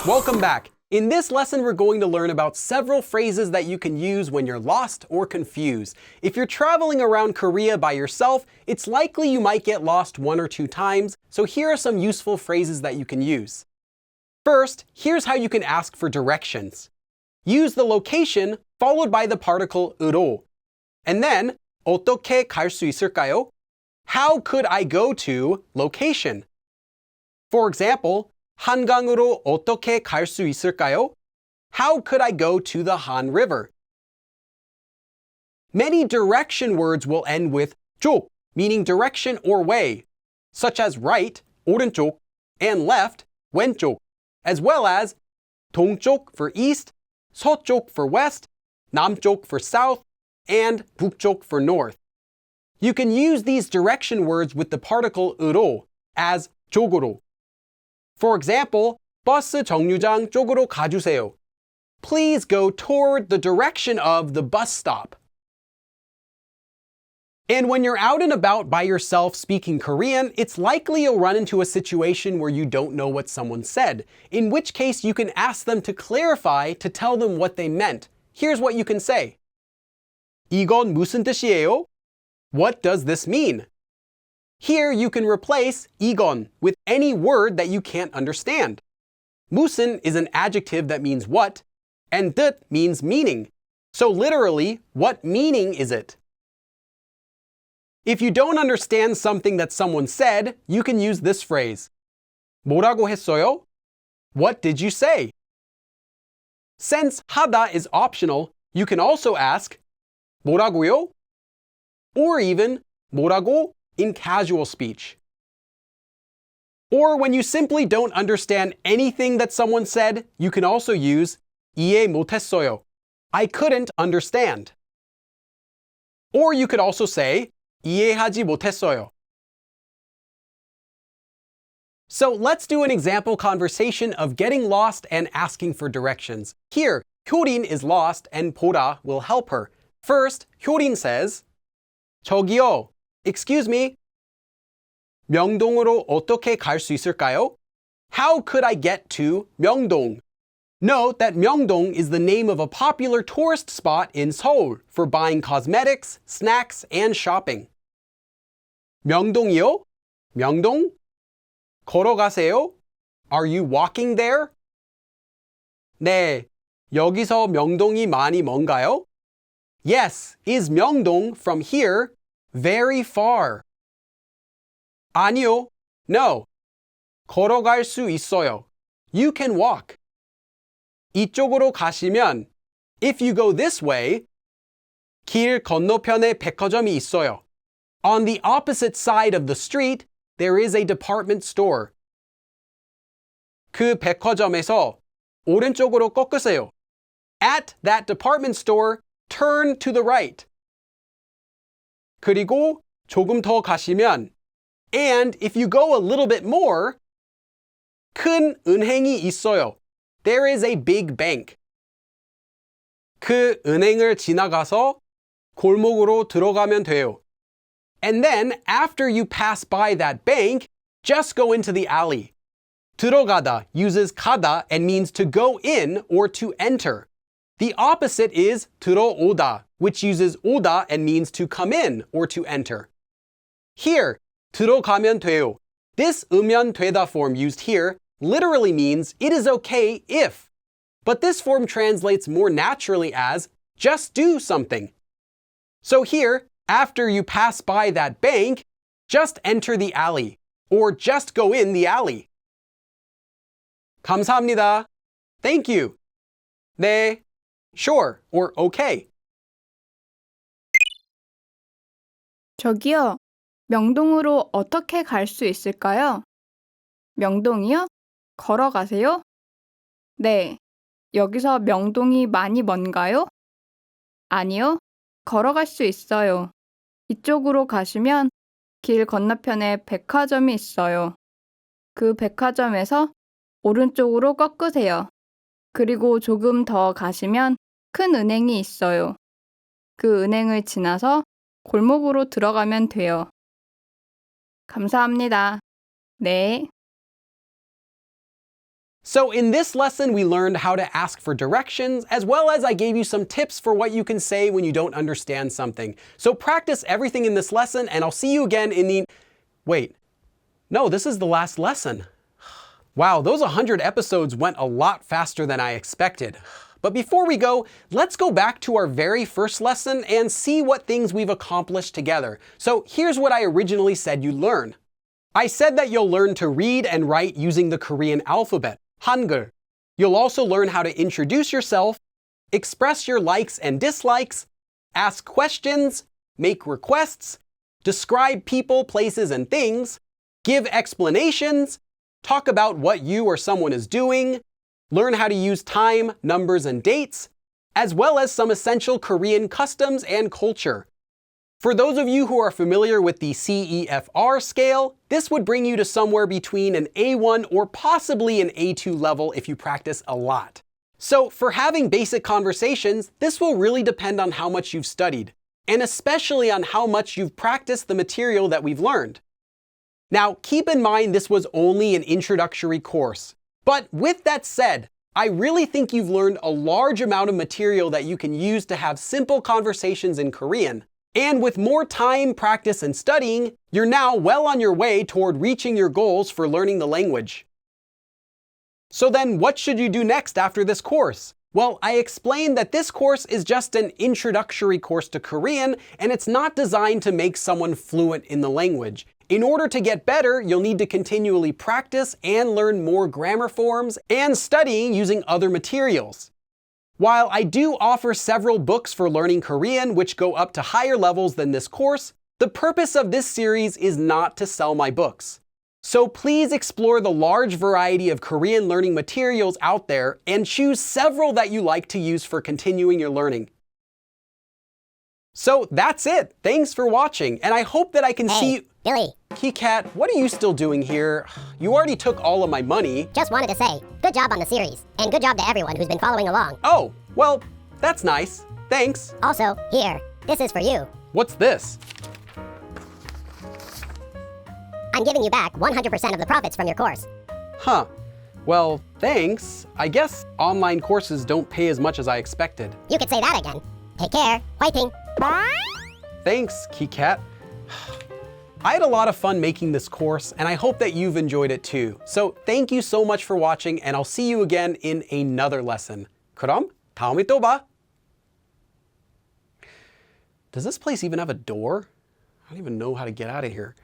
Welcome back. In this lesson, we're going to learn about several phrases that you can use when you're lost or confused. If you're traveling around Korea by yourself, it's likely you might get lost 1 or 2 times, so here are some useful phrases that you can use. First, here's how you can ask for directions. Use the location followed by the particle 으로. And then, 어떻게 갈 수 있을까요? How could I go to location? For example, 한강으로 어떻게 갈 수 있을까요? How could I go to the Han River? Many direction words will end with 쪽, meaning direction or way, such as right, 오른쪽, and left, 왼쪽, as well as 동쪽 for east, 서쪽 for west, 남쪽 for south, and 북쪽 for north. You can use these direction words with the particle 으로 as 쪽으로. For example, 버스 정류장 쪽으로 가주세요. Please go toward the direction of the bus stop. And when you're out and about by yourself speaking Korean, it's likely you'll run into a situation where you don't know what someone said, in which case you can ask them to clarify to tell them what they meant. Here's what you can say. 이건 무슨 뜻이에요? What does this mean? Here you can replace 이건 with any word that you can't understand. 무슨 is an adjective that means what, and 뜻 means meaning. So literally, what meaning is it? If you don't understand something that someone said, you can use this phrase. 뭐라고 했어요? What did you say? Since 하다 is optional, you can also ask 뭐라고요? Or even 뭐라고 in casual speech. Or when you simply don't understand anything that someone said, you can also use 이해 못했어요. I couldn't understand. Or you could also say 이해하지 못했어요. So let's do an example conversation of getting lost and asking for directions. Here, 효린 is lost and 보라 will help her. First, 효린 says, 저기요, excuse me, 명동으로 어떻게 갈 수 있을까요? How could I get to 명동? Note that Myeongdong is the name of a popular tourist spot in Seoul for buying cosmetics, snacks, and shopping. 명동이요? 명동? 걸어가세요? Are you walking there? 네, 여기서 명동이 많이 먼가요? Yes, is Myeongdong from here very far? 아니요, no. 걸어갈 수 있어요. You can walk. 이쪽으로 가시면, if you go this way, 길 건너편에 백화점이 있어요. On the opposite side of the street, there is a department store. 그 백화점에서 오른쪽으로 꺾으세요. At that department store, turn to the right. 그리고 조금 더 가시면, and if you go a little bit more, 큰 은행이 있어요. There is a big bank. 그 은행을 지나가서 골목으로 들어가면 돼요. And then, after you pass by that bank, just go into the alley. 들어가다 uses 가다 and means to go in or to enter. The opposite is 들어오다, which uses 오다 and means to come in or to enter. Here, 들어가면 돼요. This 으면 되다 form used here literally means it is okay if, but this form translates more naturally as just do something. So here, after you pass by that bank, just enter the alley, or just go in the alley. 감사합니다. Thank you. 네, sure, or okay. 저기요, 명동으로 어떻게 갈 수 있을까요? 명동이요? 걸어가세요? 네, 여기서 명동이 많이 먼가요? 아니요, 걸어갈 수 있어요. 이쪽으로 가시면 길 건너편에 백화점이 있어요. 그 백화점에서 오른쪽으로 꺾으세요. 그리고 조금 더 가시면 큰 은행이 있어요. 그 은행을 지나서 골목으로 들어가면 돼요. 감사합니다. 네. So in this lesson, we learned how to ask for directions, as well as I gave you some tips for what you can say when you don't understand something. So practice everything in this lesson, and I'll see you again in the... Wait, no, this is the last lesson. Wow, those 100 episodes went a lot faster than I expected. But before we go, let's go back to our very first lesson and see what things we've accomplished together. So here's what I originally said you'd learn. I said that you'll learn to read and write using the Korean alphabet, Hangul. You'll also learn how to introduce yourself, express your likes and dislikes, ask questions, make requests, describe people, places, and things, give explanations, talk about what you or someone is doing, learn how to use time, numbers, and dates, as well as some essential Korean customs and culture. For those of you who are familiar with the CEFR scale, this would bring you to somewhere between an A1 or possibly an A2 level if you practice a lot. So for having basic conversations, this will really depend on how much you've studied, and especially on how much you've practiced the material that we've learned. Now, keep in mind this was only an introductory course. But with that said, I really think you've learned a large amount of material that you can use to have simple conversations in Korean. And with more time, practice, and studying, you're now well on your way toward reaching your goals for learning the language. So then what should you do next after this course? Well, I explained that this course is just an introductory course to Korean, and it's not designed to make someone fluent in the language. In order to get better, you'll need to continually practice and learn more grammar forms and studying using other materials. While I do offer several books for learning Korean which go up to higher levels than this course, the purpose of this series is not to sell my books. So please explore the large variety of Korean learning materials out there and choose several that you like to use for continuing your learning. So that's it. Thanks for watching, and I hope that I can see you. Billy. KeyCat, what are you still doing here? You already took all of my money. Just wanted to say, good job on the series, and good job to everyone who's been following along. Oh, well, that's nice. Thanks. Also, here, this is for you. What's this? I'm giving you back 100% of the profits from your course. Huh. Well, thanks. I guess online courses don't pay as much as I expected. You could say that again. Take care. Fighting. Thanks, KeyCat. I had a lot of fun making this course, and I hope that you've enjoyed it too. So thank you so much for watching, and I'll see you again in another lesson. 그럼 다음에 또 봐. Does this place even have a door? I don't even know how to get out of here.